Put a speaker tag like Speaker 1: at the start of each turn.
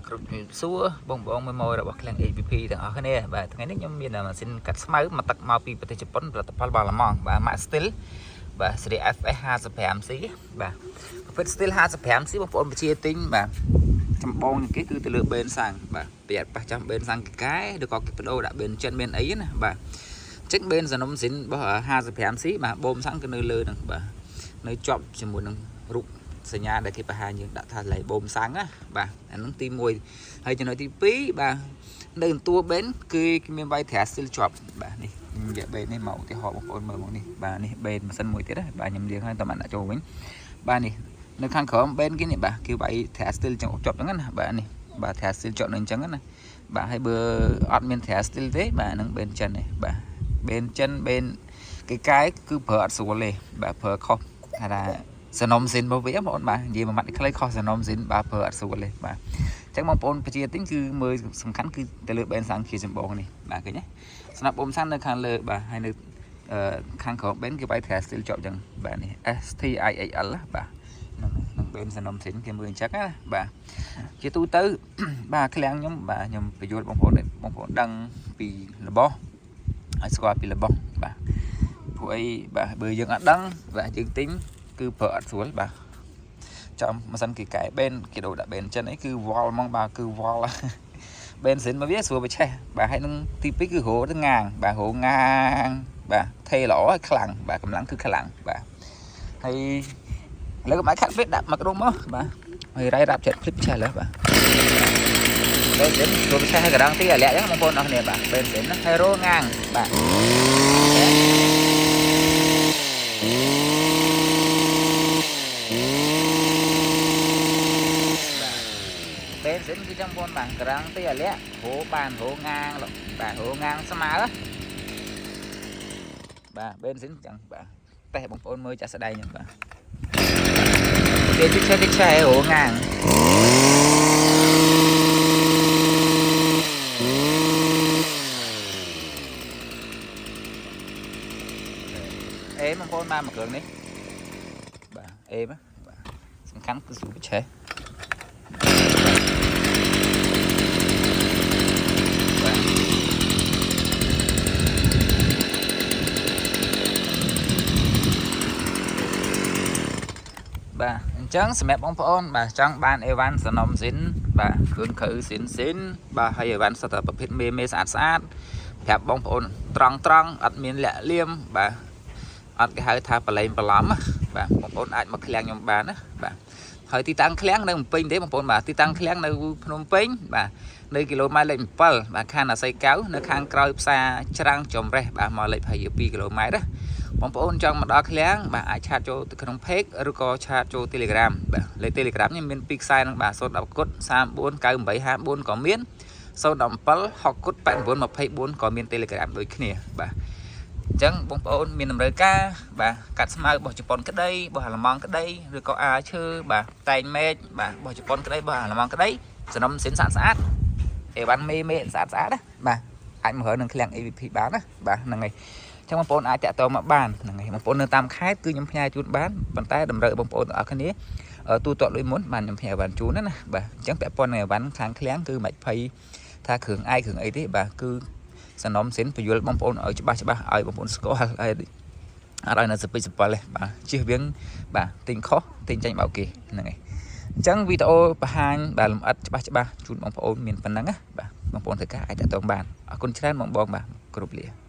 Speaker 1: គ្រប់សួរបងមួយម៉ួយរបស់ក្លៀង APP ទាំងអស់គ្នាបាទថ្ងៃនេះខ្ញុំមានម៉ាស៊ីនកាត់ស្មៅមកទឹកមកពីប្រទេសជប៉ុនផលិតផលរបស់ឡម៉ង់បាទ Max Steel បាទ Series FS 55C បាទប្រភេទ Steel 55C បងប្អូនបញ្ជាទិញបាទចម្បងជាងគេគឺទៅលើបេនសាំងបាទប្រយ័ត្នប៉ះចាំបេនសាំងកែឬក៏គេបដូរដាក់បេនចិនមានអីណាបាទចឹងបេនសនំស៊ីនរបស់ 55C បាទបូមសាំងគឺនៅលើហ្នឹងបាទនៅជាប់ជាមួយនឹងរូបសញ្ញាដែលគេបង្ហាញយើងដាក់ថាឡៃបូមសាំងណាបាទអាហ្នឹងទី1ហើយចំណុចទី2បាទនៅតួបេនគឺមានវាយត្រាស់ Steel ជាប់បាទនេះខ្ញុំយកបេននេះមកឧទាហរណ៍បងប្អូនមើលមកនេះបាទនេះបេនម៉ាស៊ីនមួយទៀតណាបាទខ្ញុំលាងហើយតើបានដាក់ចូលវិញបាទនេះនៅខាងក្រោមបេនគេនេះបាទគេវាយត្រាស់ Steel ជាប់ហ្នឹងណាបាទនេះបាទត្រាស់ Steel ជាប់នៅអញ្ចឹងណាបាទហើយបើអត់មានត្រាស់ Steel ទេបាទហ្នឹងបេនចិននេះបាទបេនចិនបេនគេកែគឺប្រើអត់ស្រួលទេបាទប្រើខុសថាសនំស៊ីនរបស់វាបងប្អូនបាទនិយាយមួយម៉ាត់ខ្លីខុសសនំស៊ីនបាទប្រើអត់ស្រួលទេបាទអញ្ចឹងបងប្អូនប្រជាទិញគឺមើលសំខាន់គឺទៅលើបេនសាំងជាចម្បងនេះបាទឃើញទេស្នាប់បូមសាំងនៅខាងលើបាទហើយនៅខាងក្រោមបេនគេវាយ Trash Steel ជាប់អញ្ចឹងបាទនេះ STIHL បាទនឹងបេនសនំស៊ីនគេមើលអញ្ចឹងណាបាទជាទូទៅបាទឃ្លាំងខ្ញុំបាទខ្ញុំបញ្យល់បងប្អូនដឹងពីរបស់ឲ្យស្គាល់ពីរបស់បាទពួកអីបាទបើយើងអត់ដឹងបាទយើងទិញគឺប្រើអត់ស្រួលបាទចាំម៉ាស៊ីនគេកែបេនគេដូរដាក់បេនចិនអីគឺវល់ហ្មងបាទគឺវល់បេនស៊ីនមកវាស្រួលបិឆេះបាទហើយនឹងទី2គឺរោទៅងាងបាទរោងាងបាទថេល្អហើយខ្លាំងបាទកម្លាំងគឺខ្លាំងបាទហើយឥឡូវកុំឲ្យខាត់ពេកដាក់មកដុំមកបាទហើយរ៉ៃរ៉ាប់ចិត្តភ្លិចឆេះលើបាទបេនស៊ីនស្រួលបិឆេះហើយកណ្ដងទីអាលាក់ចឹងបងប្អូនអស់គ្នាបាទបេនស៊ីនណាហើយរោងាងបាទបេនស៊ីនគឺចាំបងបាទក្រាំងទីអាលាក់ហូបានហូងាងបាទហូងាងស្មើបាទបេនស៊ីនចឹងបាទតែបងប្អូនមើលចាក់ស្ដែងហ្នឹងបាទគេតិចឆែហូងាងអេបងប្អូនបានមកគ្រឿងនេះបាទអេបាទសំខាន់គឺស្រួលឆែបាទអញ្ចឹងសម្រាប់បងប្អូនបាទចង់បានអេវ៉ាន់សនំស៊ីនបាទគ្រឿងក្រៅស៊ីនបាទហើយអេវ៉ាន់សុទ្ធតែប្រភេទមេស្អាតប្រាប់បងប្អូនត្រង់អត់មានលាក់លៀមបាទអត់គេហៅថាបលែងបន្លំបាទបងប្អូនអាចមកឃ្លាំងខ្ញុំបានណាបាទហើយទីតាំងឃ្លាំងនៅភ្នំពេញទេបងប្អូនបាទទីតាំងឃ្លាំងនៅភ្នំពេញបាទនៅគីឡូម៉ែត្រលេខ7បាទខណ្ឌអាស័យកៅនៅខាងក្រោយផ្សារច្រាំងចំរេះបាទមកលេខ22គីឡូម៉ែត្រណាបងប្អូនចង់មកដល់ឃ្លាំងបាទអាចឆាតចូលទៅក្នុង Page ឬក៏ឆាតចូល Telegram បាទលេខ Telegram នេះមាន2ខ្សែហ្នឹងបាទ010គុត349854ក៏មាន017 60គុត8924ក៏មាន Telegram ដូចគ្នាបាទអញ្ចឹងបងប្អូនមានតម្រូវការបាទកាត់ស្មៅរបស់ជប៉ុនក្តីរបស់អាល្លឺម៉ង់ក្តីឬក៏អាឈើបាទតែងមេឃបាទរបស់ជប៉ុនក្តីរបស់អាល្លឺម៉ង់ក្តីសនំស៊ីនស្អាតអេវ៉ាន់មេស្អាតណាបាទអាចមករើនឹងឃ្លាំង AVP បានណាបាទហ្នឹងហើយចឹងបងប្អូនអាចតាក់ទងមកបានហ្នឹងហើយបងប្អូននៅតាមខេត្តគឺខ្ញុំផ្ញើជូនបានប៉ុន្តែតម្រូវបងប្អូនទាំងអស់គ្នាទូទាត់លុយមុនបានខ្ញុំផ្ញើអីវ៉ាន់ជូនណាបាទអញ្ចឹងពាក់ព័ន្ធនឹងអីវ៉ាន់ខាងឃ្លាំងគឺមិនភ័យថាគ្រឿងឯកគ្រឿងអីទេបាទគឺសនំស៊ីនបញ្យល់បងប្អូនឲ្យច្បាស់ឲ្យបងប្អូនស្គាល់ហើយអត់ឲ្យនៅសពិចសពិលទេបាទជិះវៀងបាទទិញខុសទិញចាញ់បោកគេហ្នឹងហើយអញ្ចឹងវីដេអូបង្ហាញបាទលម្អិតច្បាស់ជូនបងប្អូនមានប៉ុណ្ណឹងណាបាទបងប្អូនត្រូវការអាចតាក់ទងបានអរគុណច្រើនបងបាទគ្រប់លា